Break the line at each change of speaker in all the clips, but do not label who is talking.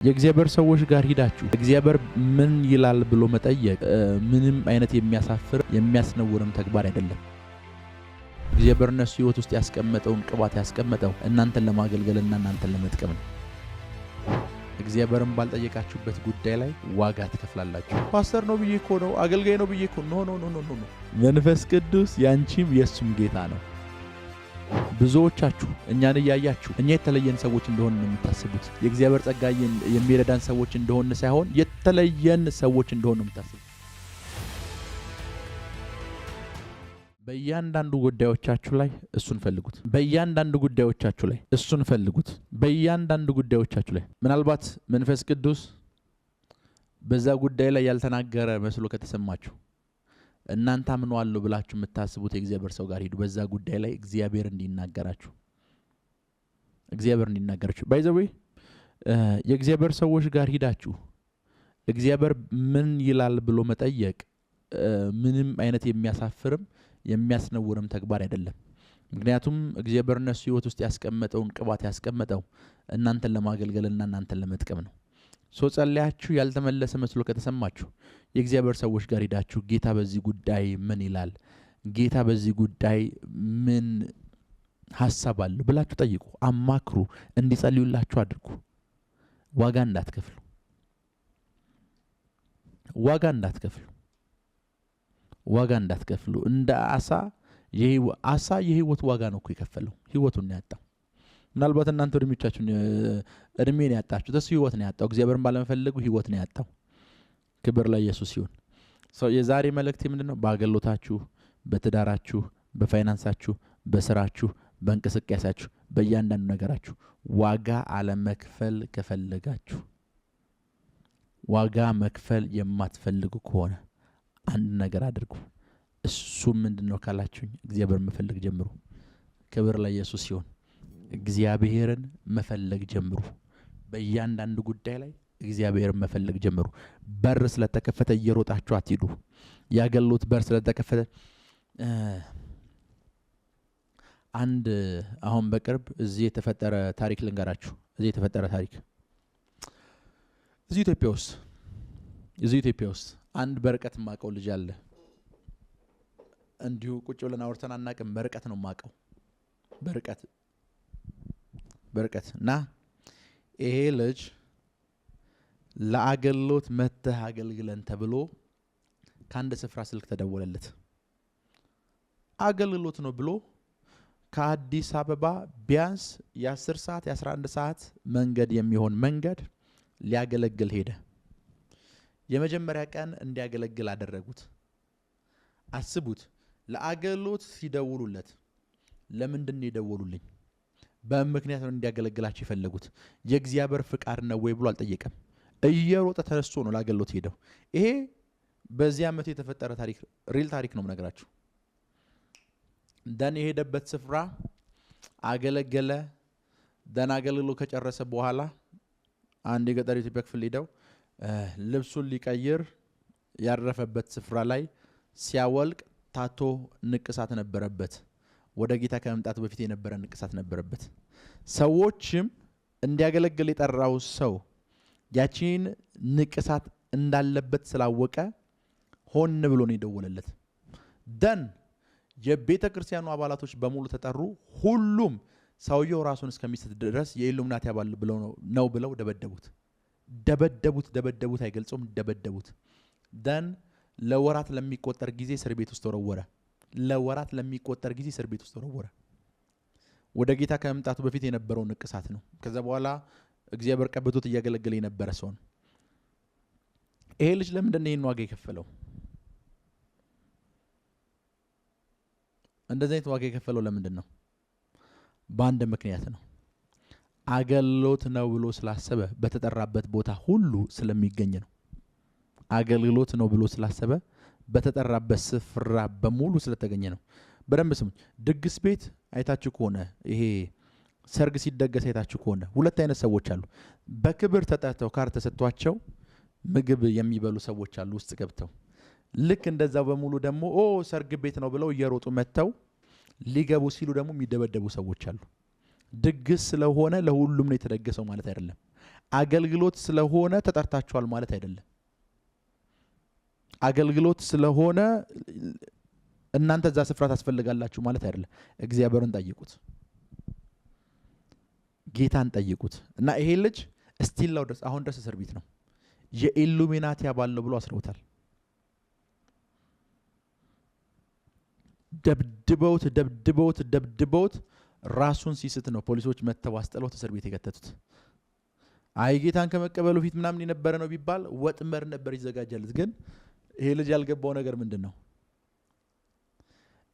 የእግዚአብሔር ሰዎች ጋር ሂዳችሁ እግዚአብሔር ምን ይላል ብሎ መጠየቅ ምንም አይነት የሚያሳፍር የሚያስነውርም ተግባር አይደለም። እግዚአብሔር እነሱ ሕይወት ውስጥ ያስቀመጠውን ቅባት ያስቀመጠው እናንተን ለማገልገልና እናንተን ለመጥቀም ነው። እግዚአብሔርን ባልጠየቃችሁበት ጉዳይ ላይ ዋጋ ትከፍላላችሁ። ፓስተር ነው ብዬ እኮ ነው፣ አገልጋይ ነው ብዬ እኮ ኖ። መንፈስ ቅዱስ ያንቺም የሱም ጌታ ነው። ብዙዎቻችሁ እኛን እያያችሁ እኛ የተለየን ሰዎች እንደሆነ ነው የምታስቡት። የእግዚአብሔር ጸጋ የሚረዳን ሰዎች እንደሆነ ሳይሆን የተለየን ሰዎች እንደሆነ ነው የምታስቡት። በእያንዳንዱ ጉዳዮቻችሁ ላይ እሱን ፈልጉት። በእያንዳንዱ ጉዳዮቻችሁ ላይ እሱን ፈልጉት። በእያንዳንዱ ጉዳዮቻችሁ ላይ ምናልባት መንፈስ ቅዱስ በዛ ጉዳይ ላይ ያልተናገረ መስሎ ከተሰማችሁ እናንተ አምነዋለሁ ብላችሁ የምታስቡት የእግዚአብሔር ሰው ጋር ሂዱ። በዛ ጉዳይ ላይ እግዚአብሔር እንዲናገራችሁ ባይ ዘ ዌይ የእግዚአብሔር ሰዎች ጋር ሂዳችሁ እግዚአብሔር ምን ይላል ብሎ መጠየቅ ምንም አይነት የሚያሳፍርም የሚያስነውርም ተግባር አይደለም። ምክንያቱም እግዚአብሔር እነሱ ሕይወት ውስጥ ያስቀመጠውን ቅባት ያስቀመጠው እናንተን ለማገልገልና እናንተን ለመጥቀም ነው። ጸልያችሁ ያልተመለሰ መስሎ ከተሰማችሁ የእግዚአብሔር ሰዎች ጋር ሂዳችሁ ጌታ በዚህ ጉዳይ ምን ይላል፣ ጌታ በዚህ ጉዳይ ምን ሐሳብ አለው ብላችሁ ጠይቁ፣ አማክሩ፣ እንዲጸልዩላችሁ አድርጉ። ዋጋ እንዳትከፍሉ እንደ አሳ የህይወት ዋጋ ነው እኮ የከፈለው፣ ህይወቱን ነው ያጣው። ምናልባት እናንተ እድሜን ያጣችሁ ተሱ ህይወት ነው ያጣው። እግዚአብሔርን ባለመፈለጉ ህይወት ነው ያጣው። ክብር ለኢየሱስ ይሁን። የዛሬ መልእክቴ ምንድነው? በአገልግሎታችሁ፣ በትዳራችሁ፣ በፋይናንሳችሁ፣ በስራችሁ፣ በእንቅስቃሴያችሁ፣ በእያንዳንዱ ነገራችሁ ዋጋ አለመክፈል ከፈለጋችሁ፣ ዋጋ መክፈል የማትፈልጉ ከሆነ አንድ ነገር አድርጉ። እሱ ምንድነው ካላችሁኝ፣ እግዚአብሔርን መፈለግ ጀምሩ። ክብር ለኢየሱስ ይሁን። እግዚአብሔርን መፈለግ ጀምሩ። በእያንዳንዱ ጉዳይ ላይ እግዚአብሔርን መፈለግ ጀምሩ። በር ስለተከፈተ እየሮጣችሁ አትሂዱ። ያገሉት በር ስለተከፈተ አንድ አሁን በቅርብ እዚህ የተፈጠረ ታሪክ ልንገራችሁ። እዚህ ኢትዮጵያ ውስጥ አንድ በርቀት ማቀው ልጅ አለ። እንዲሁ ቁጭ ብለን አውርተን አናውቅም። በርቀት ነው ማቀው፣ በርቀት እና ይሄ ልጅ ለአገልግሎት መተህ አገልግለን ተብሎ ከአንድ ስፍራ ስልክ ተደወለለት። አገልግሎት ነው ብሎ ከአዲስ አበባ ቢያንስ የ10 ሰዓት የ11 ሰዓት መንገድ የሚሆን መንገድ ሊያገለግል ሄደ። የመጀመሪያ ቀን እንዲያገለግል አደረጉት። አስቡት፣ ለአገልግሎት ሲደውሉለት ለምንድን ነው የደወሉልኝ? በምክንያት ነው እንዲያገለግላቸው የፈለጉት። የእግዚአብሔር ፍቃድ ነው ወይ ብሎ አልጠየቀም። እየሮጠ ተነስቶ ነው ለአገልግሎት ሄደው። ይሄ በዚህ ዓመት የተፈጠረ ታሪክ፣ ሪል ታሪክ ነው የምነግራችሁ። ደን የሄደበት ስፍራ አገለገለ። ደን አገልግሎት ከጨረሰ በኋላ አንድ የገጠር ኢትዮጵያ ክፍል ሄደው ልብሱን ሊቀይር ያረፈበት ስፍራ ላይ ሲያወልቅ ታቶ ንቅሳት ነበረበት። ወደ ጌታ ከመምጣቱ በፊት የነበረ ንቅሳት ነበረበት። ሰዎችም እንዲያገለግል የጠራው ሰው ያቺን ንቅሳት እንዳለበት ስላወቀ ሆን ብሎ ነው የደወለለት። ደን የቤተ ክርስቲያኑ አባላቶች በሙሉ ተጠሩ። ሁሉም ሰውየው ራሱን እስከሚስት ድረስ የኢሉሚናቲ አባል ብለው ደበደቡት። አይገልጾም፣ ደበደቡት። ደን ለወራት ለሚቆጠር ጊዜ እስር ቤት ውስጥ ተወረወረ። ወደ ጌታ ከመምጣቱ በፊት የነበረው ንቅሳት ነው። ከዛ በኋላ እግዚአብሔር ቀብቶት እያገለገለ የነበረ ሰው ነው። ይሄ ልጅ ለምንድን ነው ይህን ዋጋ የከፈለው? እንደዚህ አይነት ዋጋ የከፈለው ለምንድን ነው? በአንድ ምክንያት ነው። አገልግሎት ነው ብሎ ስላሰበ በተጠራበት ቦታ ሁሉ ስለሚገኝ ነው። አገልግሎት ነው ብሎ ስላሰበ በተጠራበት ስፍራ በሙሉ ስለተገኘ ነው። በደንብ ስሙኝ። ድግስ ቤት አይታችሁ ከሆነ ይሄ ሰርግ ሲደገስ አይታችሁ ከሆነ ሁለት አይነት ሰዎች አሉ። በክብር ተጠርተው ካርታ ተሰጥቷቸው ምግብ የሚበሉ ሰዎች አሉ ውስጥ ገብተው። ልክ እንደዛው በሙሉ ደግሞ ሰርግ ቤት ነው ብለው እየሮጡ መተው ሊገቡ ሲሉ ደግሞ የሚደበደቡ ሰዎች አሉ። ድግስ ስለሆነ ለሁሉም ነው የተደገሰው ማለት አይደለም። አገልግሎት ስለሆነ ተጠርታችኋል ማለት አይደለም። አገልግሎት ስለሆነ እናንተ እዛ ስፍራ ታስፈልጋላችሁ ማለት አይደለም። እግዚአብሔርን ጠይቁት፣ ጌታን ጠይቁት። እና ይሄ ልጅ ስቲላው ድረስ አሁን ድረስ እስር ቤት ነው። የኢሉሚናቲ አባል ነው ብሎ አስረውታል። ደብድበውት ራሱን ሲስት ነው ፖሊሶች መተው አስጠለውት እስር ቤት የከተቱት። አይ ጌታን ከመቀበሉ ፊት ምናምን የነበረ ነው ቢባል ወጥመድ ነበር ይዘጋጃለት። ግን ይሄ ልጅ ያልገባው ነገር ምንድነው?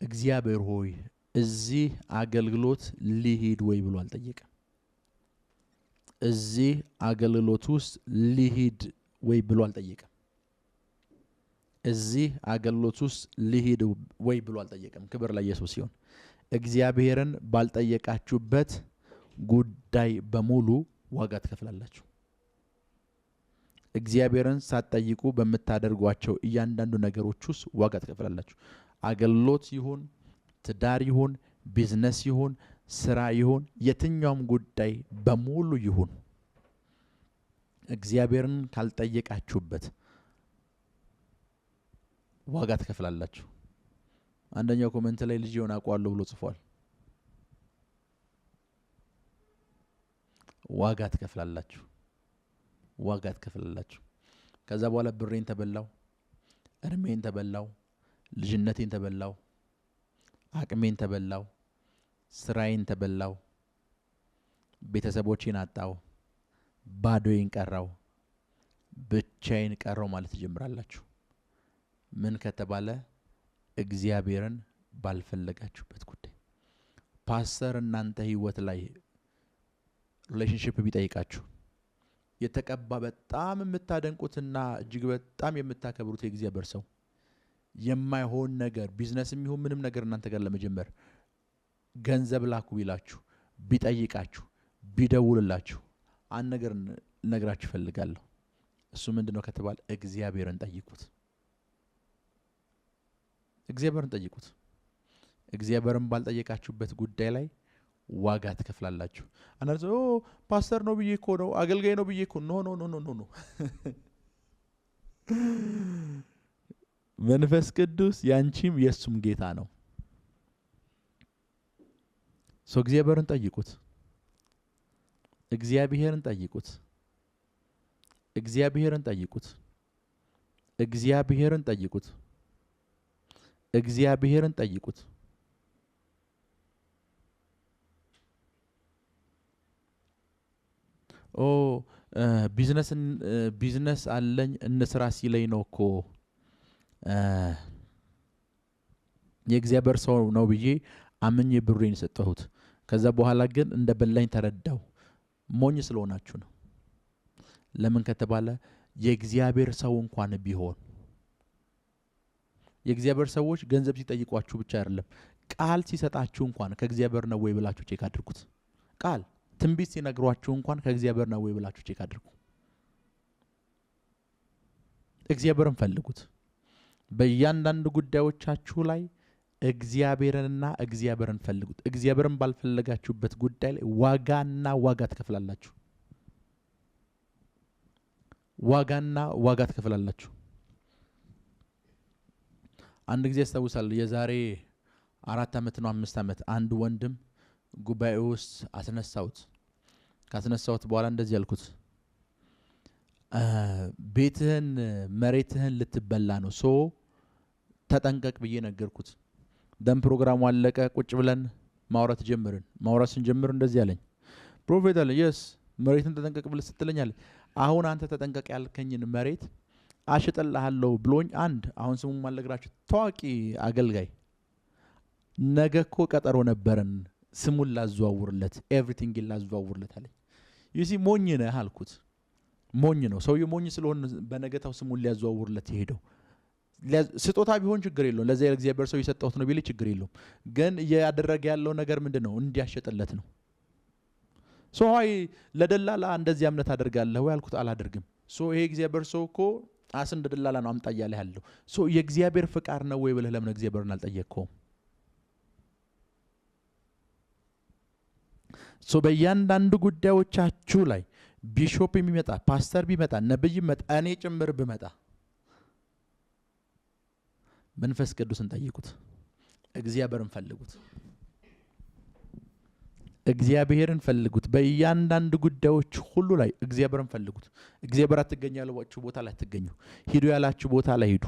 እግዚአብሔር ሆይ እዚህ አገልግሎት ሊሂድ ወይ ብሎ አልጠየቀም። እዚህ አገልግሎት ውስጥ ሊሂድ ወይ ብሎ አልጠየቀም። እዚህ አገልግሎት ውስጥ ሊሂድ ወይ ብሎ አልጠየቀም። ክብር ለኢየሱስ ይሁን። እግዚአብሔርን ባልጠየቃችሁበት ጉዳይ በሙሉ ዋጋ ትከፍላላችሁ። እግዚአብሔርን ሳትጠይቁ በምታደርጓቸው እያንዳንዱ ነገሮች ውስጥ ዋጋ ትከፍላላችሁ። አገልግሎት ይሁን፣ ትዳር ይሁን፣ ቢዝነስ ይሁን፣ ስራ ይሁን፣ የትኛውም ጉዳይ በሙሉ ይሁን እግዚአብሔርን ካልጠየቃችሁበት ዋጋ ትከፍላላችሁ። አንደኛው ኮሜንት ላይ ልጅ ይሆን አቋለው ብሎ ጽፏል። ዋጋ ትከፍላላችሁ፣ ዋጋ ትከፍላላችሁ። ከዛ በኋላ ብሬን ተበላው፣ እርሜን ተበላው፣ ልጅነቴን ተበላው፣ አቅሜን ተበላው፣ ስራዬን ተበላው፣ ቤተሰቦቼን አጣው፣ ባዶዬን ቀራው፣ ብቻዬን ቀረው ማለት ትጀምራላችሁ። ምን ከተባለ እግዚአብሔርን ባልፈለጋችሁበት ጉዳይ። ፓስተር እናንተ ህይወት ላይ ሪሌሽንሺፕ ቢጠይቃችሁ የተቀባ በጣም የምታደንቁትና እጅግ በጣም የምታከብሩት የእግዚአብሔር ሰው የማይሆን ነገር ቢዝነስም ይሁን ምንም ነገር እናንተ ጋር ለመጀመር ገንዘብ ላኩ ቢላችሁ፣ ቢጠይቃችሁ፣ ቢደውልላችሁ አንድ ነገር ነግራችሁ ፈልጋለሁ። እሱ ምንድነው ከተባለ እግዚአብሔርን ጠይቁት። እግዚአብሔርን ጠይቁት። እግዚአብሔርን ባልጠየቃችሁበት ጉዳይ ላይ ዋጋ ትከፍላላችሁ። አንተ ፓስተር ነው ብዬ እኮ ነው፣ አገልጋይ ነው ብዬ እኮ ኖ መንፈስ ቅዱስ ያንቺም የሱም ጌታ ነው። እግዚአብሔርን ጠይቁት። እግዚአብሔርን ጠይቁት። እግዚአብሔርን ጠይቁት። እግዚአብሔርን ጠይቁት። እግዚአብሔርን ጠይቁት። ቢዝነስ አለኝ እንስራ ሲለኝ ነው እኮ የእግዚአብሔር ሰው ነው ብዬ አምኜ ብሬን ሰጠሁት። ከዛ በኋላ ግን እንደ በላኝ ተረዳው። ሞኝ ስለሆናችሁ ነው። ለምን ከተባለ የእግዚአብሔር ሰው እንኳን ቢሆን የእግዚአብሔር ሰዎች ገንዘብ ሲጠይቋችሁ ብቻ አይደለም፣ ቃል ሲሰጣችሁ እንኳን ከእግዚአብሔር ነው ወይ ብላችሁ ቼክ አድርጉት። ቃል ትንቢት ሲነግሯችሁ እንኳን ከእግዚአብሔር ነው ወይ ብላችሁ ቼክ አድርጉ። እግዚአብሔርን ፈልጉት። በእያንዳንዱ ጉዳዮቻችሁ ላይ እግዚአብሔርንና እግዚአብሔርን ፈልጉት። እግዚአብሔርን ባልፈለጋችሁበት ጉዳይ ላይ ዋጋ ትከፍላላችሁ። ዋጋ ትከፍላላችሁ። አንድ ጊዜ አስታውሳለሁ፣ የዛሬ 4 ዓመት ነው 5 ዓመት አንድ ወንድም ጉባኤ ውስጥ አስነሳውት። ካስነሳውት በኋላ እንደዚህ ያልኩት፣ ቤትህን መሬትህን ልትበላ ነው ተጠንቀቅ ብዬ ነገርኩት። ደም ፕሮግራሙ አለቀ። ቁጭ ብለን ማውራት ጀመርን። ማውራት ስንጀምር እንደዚህ ያለኝ፣ ፕሮፌት አለ የስ መሬትን ተጠንቀቅ ብለህ ስትለኛል፣ አሁን አንተ ተጠንቀቅ ያልከኝን መሬት አሽጠልሃለሁ ብሎኝ አንድ አሁን ስሙን ማልነግራችሁ ታዋቂ አገልጋይ ነገ እኮ ቀጠሮ ነበረን ስሙን ላዘዋውርለት ኤቭሪቲንግ ላዘዋውርለት አለኝ። ይሲ ሞኝ ነህ አልኩት። ሞኝ ነው ሰውዬው። ሞኝ ስለሆነ በነገታው ስሙን ሊያዘዋውርለት ይሄደው። ስጦታ ቢሆን ችግር የለውም፣ ለዛ የእግዚአብሔር ሰው የሰጠሁት ነው ቢል ችግር የለውም። ግን ያደረገ ያለው ነገር ምንድነው? እንዲያሸጥለት ነው። ሶይ ለደላላ እንደዚህ እምነት አደርጋለሁ ወይ አልኩት። አላደርግም። ይሄ እግዚአብሔር ሰው እኮ እንደ ደላላ ነው አምጣ እያለ ያለው። የእግዚአብሔር ፍቃድ ነው ወይ ብለህ ለምን እግዚአብሔርን አልጠየቅከውም? በእያንዳንዱ ጉዳዮቻችሁ ላይ ቢሾፕ የሚመጣ ፓስተር ቢመጣ ነብይ ቢመጣ እኔ ጭምር ብመጣ መንፈስ ቅዱስን ጠይቁት እግዚአብሔርን ፈልጉት እግዚአብሔርን ፈልጉት በእያንዳንዱ ጉዳዮች ሁሉ ላይ እግዚአብሔርን ፈልጉት እግዚአብሔር አትገኛላችሁ ቦታ ላይ አትገኙ ሂዱ ያላችሁ ቦታ ላይ ሂዱ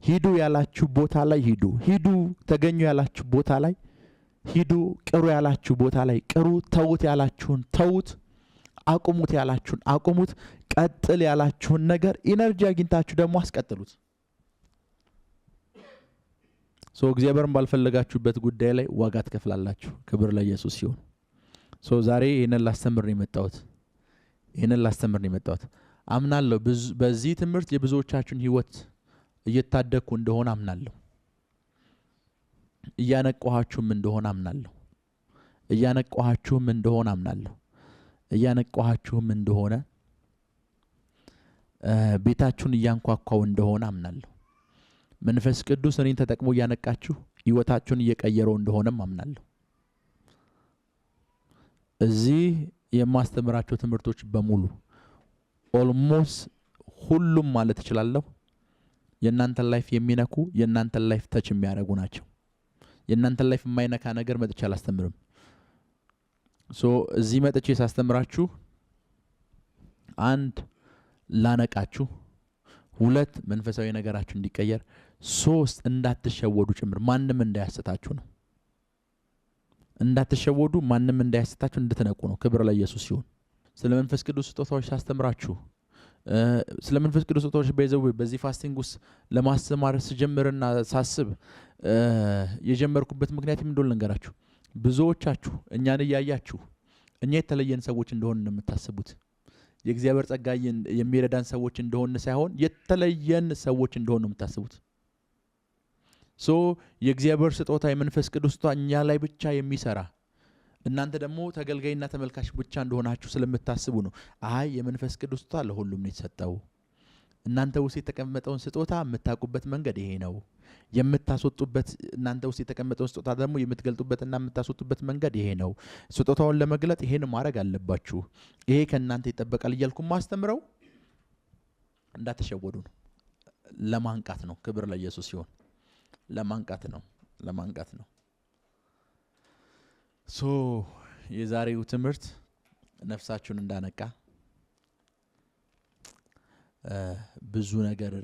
ሂዱ ያላችሁ ቦታ ላይ ሂዱ ሂዱ ተገኙ ያላችሁ ቦታ ላይ ሂዱ ቅሩ ያላችሁ ቦታ ላይ ቅሩ ተውት ያላችሁን ተውት አቁሙት ያላችሁን አቁሙት ቀጥል ያላችሁን ነገር ኢነርጂ አግኝታችሁ ደግሞ አስቀጥሉት እግዚአብሔርን ባልፈለጋችሁበት ጉዳይ ላይ ዋጋ ትከፍላላችሁ ክብር ለኢየሱስ ይሁን ዛሬ ይሄንን ላስተምር ነው የመጣሁት አምናለሁ በዚህ ትምህርት የብዙዎቻችሁን ህይወት እየታደኩ እንደሆነ አምናለሁ እያነቀኋችሁም እንደሆነ ቤታችሁን እያንኳኳው እንደሆነ አምናለሁ መንፈስ ቅዱስ እኔን ተጠቅሞ ያነቃችሁ ህይወታችሁን እየቀየረው እንደሆነም አምናለሁ እዚህ የማስተምራቸው ትምህርቶች በሙሉ ኦልሞስት ሁሉም ማለት እችላለሁ የእናንተ ላይፍ የሚነኩ የእናንተ ላይፍ ተች የሚያደርጉ ናቸው የእናንተ ላይፍ የማይነካ ነገር መጥቼ አላስተምርም እዚህ መጥቼ ሳስተምራችሁ አንድ ላነቃችሁ ሁለት መንፈሳዊ ነገራችሁ እንዲቀየር ሶስት እንዳትሸወዱ ጭምር ማንንም እንዳያስታችሁ ነው እንዳትሸወዱ ማንንም እንዳያስታችሁ እንድትነቁ ነው ክብር ለኢየሱስ ይሁን ስለ መንፈስ ቅዱስ ስጦታዎች ሳስተምራችሁ ስለ መንፈስ ቅዱስ ስጦታዎች በዚህ ፋስቲንግ ውስጥ ለማስተማር ስጀምርና ሳስብ የጀመርኩበት ምክንያት ምን እንደሆነ ልንገራችሁ ብዙዎቻችሁ እኛን ያያያችሁ እኛ የተለየን ሰዎች እንደሆነ እንደምታስቡት የእግዚአብሔር ጸጋ የሚረዳን ሰዎች እንደሆነ ሳይሆን የተለየን ሰዎች እንደሆነ ነው የምታስቡት የእግዚአብሔር ስጦታ የመንፈስ ቅዱስ ስጦታ እኛ ላይ ብቻ የሚሰራ እናንተ ደግሞ ተገልጋይና ተመልካች ብቻ እንደሆናችሁ ስለምታስቡ ነው አይ የመንፈስ ቅዱስ ስጦታ ለሁሉም ነው የተሰጠው እናንተ ውስጥ የተቀመጠውን ስጦታ የምታቁበት መንገድ ይሄ ነው የምታስወጡበት እናንተ ውስጥ የተቀመጠውን ስጦታ ደግሞ የምትገልጡበትና የምታስወጡበት መንገድ ይሄ ነው ስጦታውን ለመግለጥ ይሄን ማድረግ አለባችሁ ይሄ ከእናንተ ይጠበቃል እያልኩ ማስተምረው እንዳትሸወዱ ነው ለማንቃት ነው ክብር ለኢየሱስ ይሁን ለማንቃት ነው የዛሬው ትምህርት ነፍሳችሁን እንዳነቃ ብዙ ነገር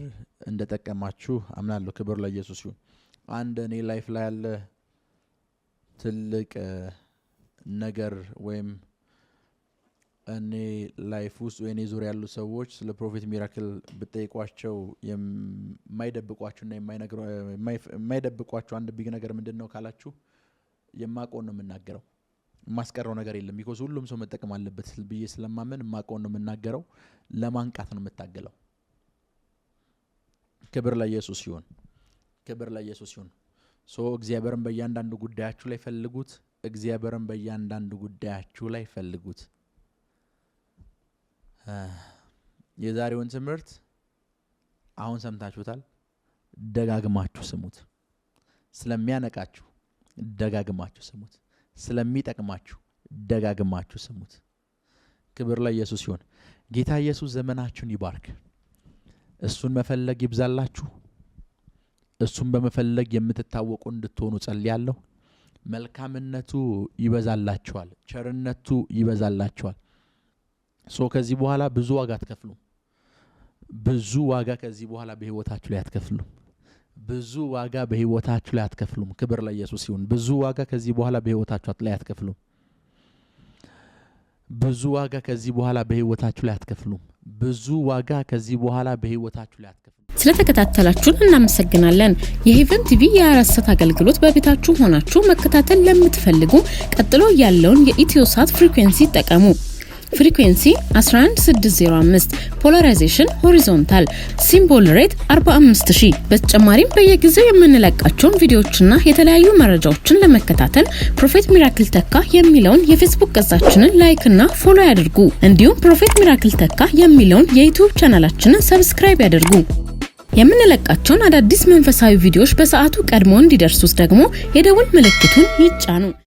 እንደተጠቀማችሁ አምናለሁ ክብር ለኢየሱስ ይሁን አንድ እኔ ላይፍ ላይ ያለ ትልቅ ነገር ወይም እኔ ላይፍ ውስጥ ወይኔ ዙሪያ ያሉ ሰዎች ስለ ፕሮፌት ሚራክል በጠይቋቸው የማይደብቋችሁና የማይደብቋችሁ አንድ ቢግ ነገር ምንድነው ካላችሁ የማቆን ነው የምናገረው ማስቀረው ነገር የለም because ሁሉም ሰው መጠቀም አለበት ብዬ ስለማመን ማቆን ነው የምናገረው ለማንቃት ነው የምታገለው ክብር ለኢየሱስ ይሁን እግዚአብሔርን በእያንዳንዱ ጉዳያችሁ ላይ ፈልጉት የዛሬውን ትምህርት አሁን ሰምታችሁታል ደጋግማችሁ ስሙት ስለሚያነቃችሁ ደጋግማችሁ ስሙት ስለሚጠቅማችሁ ደጋግማችሁ ስሙት ክብር ለኢየሱስ ይሁን ጌታ ኢየሱስ ዘመናችሁን ይባርክ እሱን መፈለግ ይብዛላችሁ እሱን በመፈለግ የምትታወቁ እንድትሆኑ ጸልያለሁ መልካምነቱ ይበዛላችኋል ቸርነቱ ይበዛላችኋል ከዚህ በኋላ ብዙ ዋጋ ከዚህ በኋላ በህይወታችሁ ላይ አትከፍሉም ብዙ ዋጋ በህይወታችሁ ላይ አትከፍሉም ክብር ለኢየሱስ ይሁን ብዙ ዋጋ ከዚህ በኋላ በህይወታችሁ ላይ አትከፍሉም ብዙ ዋጋ ከዚህ በኋላ በህይወታችሁ ላይ አትከፍሉም ብዙ ዋጋ ከዚህ በኋላ በህይወታችሁ ላይ አትከፍሉም ስለተከታተላችሁን እናመሰግናለን የሄቨን ቲቪ የአራሰት አገልግሎት በቤታችሁ ሆናችሁ መከታተል ለምትፈልጉ ቀጥሎ ያለውን የኢትዮሳት ፍሪኩዌንሲ ተጠቀሙ ፍሪኩዌንሲ 11605 ፖላራይዜሽን ሆሪዞንታል ሲምቦል ሬት 45000 በተጨማሪም በየጊዜው የምንለቃቸውን ቪዲዮዎችና የተለያዩ መረጃዎችን ለመከታተል ፕሮፌት ሚራክል ተካ የሚለውን የፌስቡክ ገጻችንን ላይክ እና ፎሎ ያድርጉ እንዲሁም ፕሮፌት ሚራክል ተካ የሚለውን የዩቲዩብ ቻናላችንን ሰብስክራይብ ያድርጉ የምንለቃቸውን አዳዲስ መንፈሳዊ ቪዲዮዎች በሰዓቱ ቀድሞ እንዲደርሱት ደግሞ የደወል ምልክቱን ይጫኑ